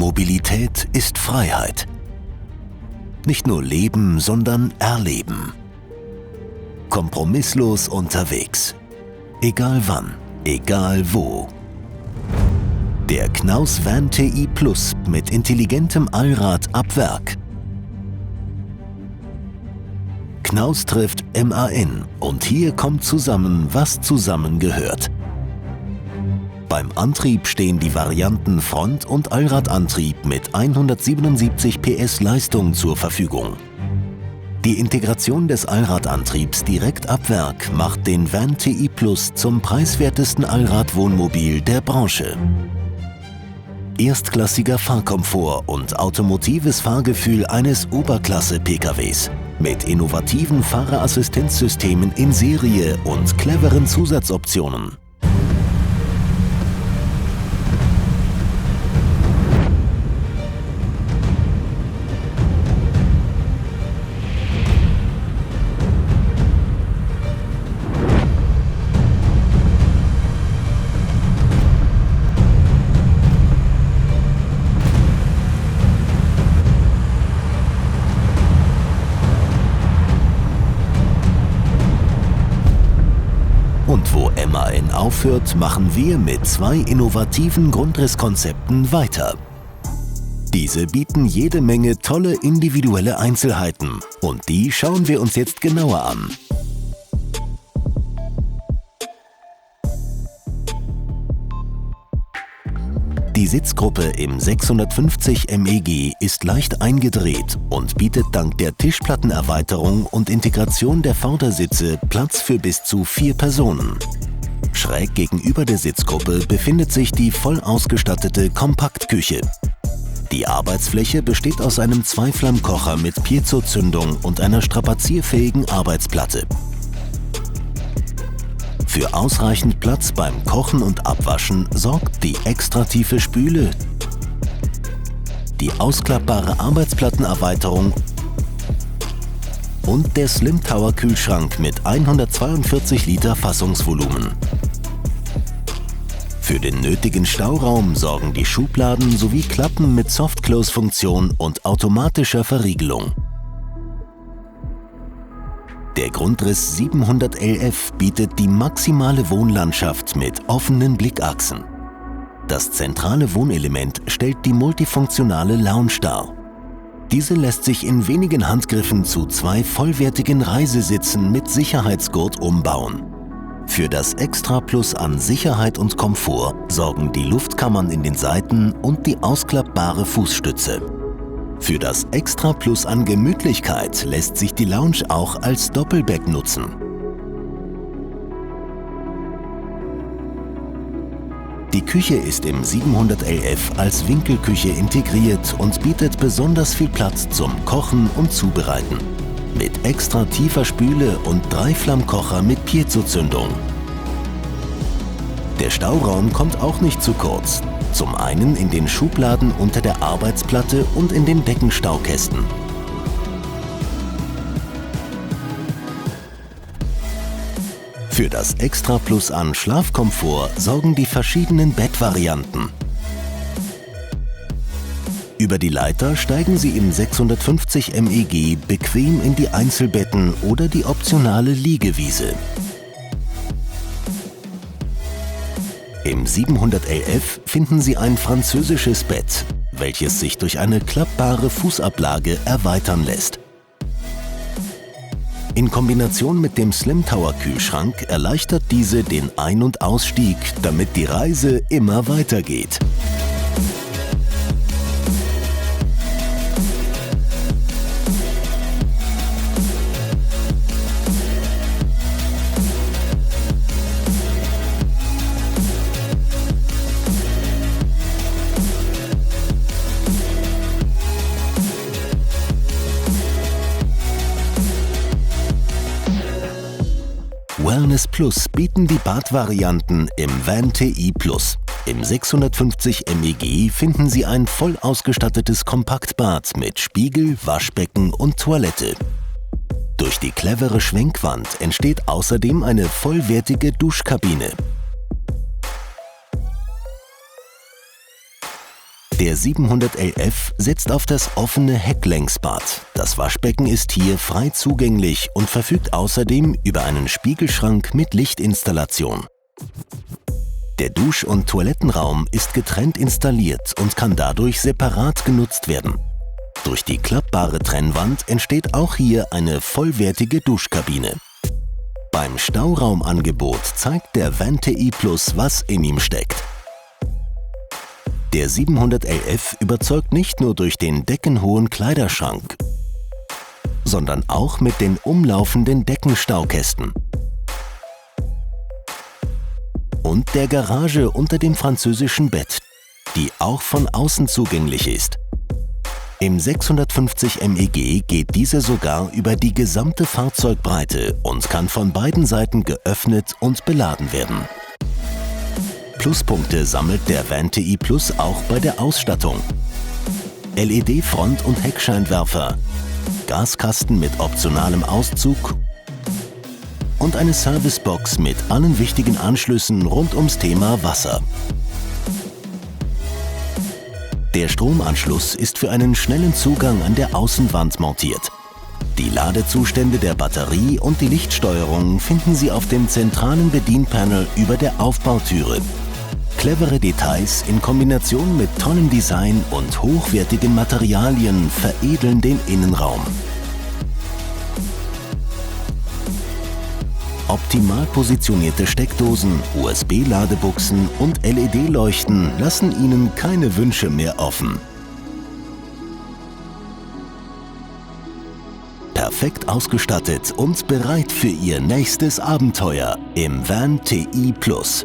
Mobilität ist Freiheit. Nicht nur leben, sondern erleben. Kompromisslos unterwegs. Egal wann, egal wo. Der Knaus Van TI Plus mit intelligentem Allrad ab Werk. Knaus trifft MAN und hier kommt zusammen, was zusammengehört. Beim Antrieb stehen die Varianten Front- und Allradantrieb mit 177 PS Leistung zur Verfügung. Die Integration des Allradantriebs direkt ab Werk macht den Van TI Plus zum preiswertesten Allradwohnmobil der Branche. Erstklassiger Fahrkomfort und automotives Fahrgefühl eines Oberklasse-PKWs mit innovativen Fahrerassistenzsystemen in Serie und cleveren Zusatzoptionen. Und wo MAN aufhört, machen wir mit 2 innovativen Grundrisskonzepten weiter. Diese bieten jede Menge tolle individuelle Einzelheiten und die schauen wir uns jetzt genauer an. Die Sitzgruppe im 650 MEG ist leicht eingedreht und bietet dank der Tischplattenerweiterung und Integration der Vordersitze Platz für bis zu 4 Personen. Schräg gegenüber der Sitzgruppe befindet sich die voll ausgestattete Kompaktküche. Die Arbeitsfläche besteht aus einem Zweiflammkocher mit Piezozündung und einer strapazierfähigen Arbeitsplatte. Für ausreichend Platz beim Kochen und Abwaschen sorgt die extra tiefe Spüle, die ausklappbare Arbeitsplattenerweiterung und der Slim Tower Kühlschrank mit 142 Liter Fassungsvolumen. Für den nötigen Stauraum sorgen die Schubladen sowie Klappen mit Soft-Close-Funktion und automatischer Verriegelung. Der Grundriss 700 LF bietet die maximale Wohnlandschaft mit offenen Blickachsen. Das zentrale Wohnelement stellt die multifunktionale Lounge dar. Diese lässt sich in wenigen Handgriffen zu 2 vollwertigen Reisesitzen mit Sicherheitsgurt umbauen. Für das Extra Plus an Sicherheit und Komfort sorgen die Luftkammern in den Seiten und die ausklappbare Fußstütze. Für das Extra Plus an Gemütlichkeit lässt sich die Lounge auch als Doppelbett nutzen. Die Küche ist im 700 LF als Winkelküche integriert und bietet besonders viel Platz zum Kochen und Zubereiten. Mit extra tiefer Spüle und 3-Flammkocher mit Piezozündung. Der Stauraum kommt auch nicht zu kurz. Zum einen in den Schubladen unter der Arbeitsplatte und in den Deckenstaukästen. Für das Extra Plus an Schlafkomfort sorgen die verschiedenen Bettvarianten. Über die Leiter steigen Sie im 650 MEG bequem in die Einzelbetten oder die optionale Liegewiese. Im 700 LF finden Sie ein französisches Bett, welches sich durch eine klappbare Fußablage erweitern lässt. In Kombination mit dem Slim Tower Kühlschrank erleichtert diese den Ein- und Ausstieg, damit die Reise immer weitergeht. Wellness Plus bieten die Badvarianten im Van TI Plus. Im 650 MEG finden Sie ein voll ausgestattetes Kompaktbad mit Spiegel, Waschbecken und Toilette. Durch die clevere Schwenkwand entsteht außerdem eine vollwertige Duschkabine. Der 700LF setzt auf das offene Hecklängsbad. Das Waschbecken ist hier frei zugänglich und verfügt außerdem über einen Spiegelschrank mit Lichtinstallation. Der Dusch- und Toilettenraum ist getrennt installiert und kann dadurch separat genutzt werden. Durch die klappbare Trennwand entsteht auch hier eine vollwertige Duschkabine. Beim Stauraumangebot zeigt der VanTi Plus, was in ihm steckt. Der 700LF überzeugt nicht nur durch den deckenhohen Kleiderschrank, sondern auch mit den umlaufenden Deckenstaukästen und der Garage unter dem französischen Bett, die auch von außen zugänglich ist. Im 650 MEG geht diese sogar über die gesamte Fahrzeugbreite und kann von beiden Seiten geöffnet und beladen werden. Pluspunkte sammelt der VanTi Plus auch bei der Ausstattung. LED-Front- und Heckscheinwerfer, Gaskasten mit optionalem Auszug und eine Servicebox mit allen wichtigen Anschlüssen rund ums Thema Wasser. Der Stromanschluss ist für einen schnellen Zugang an der Außenwand montiert. Die Ladezustände der Batterie und die Lichtsteuerung finden Sie auf dem zentralen Bedienpanel über der Aufbautüre. Clevere Details in Kombination mit tollem Design und hochwertigen Materialien veredeln den Innenraum. Optimal positionierte Steckdosen, USB-Ladebuchsen und LED-Leuchten lassen Ihnen keine Wünsche mehr offen. Perfekt ausgestattet und bereit für Ihr nächstes Abenteuer im VanTi Plus.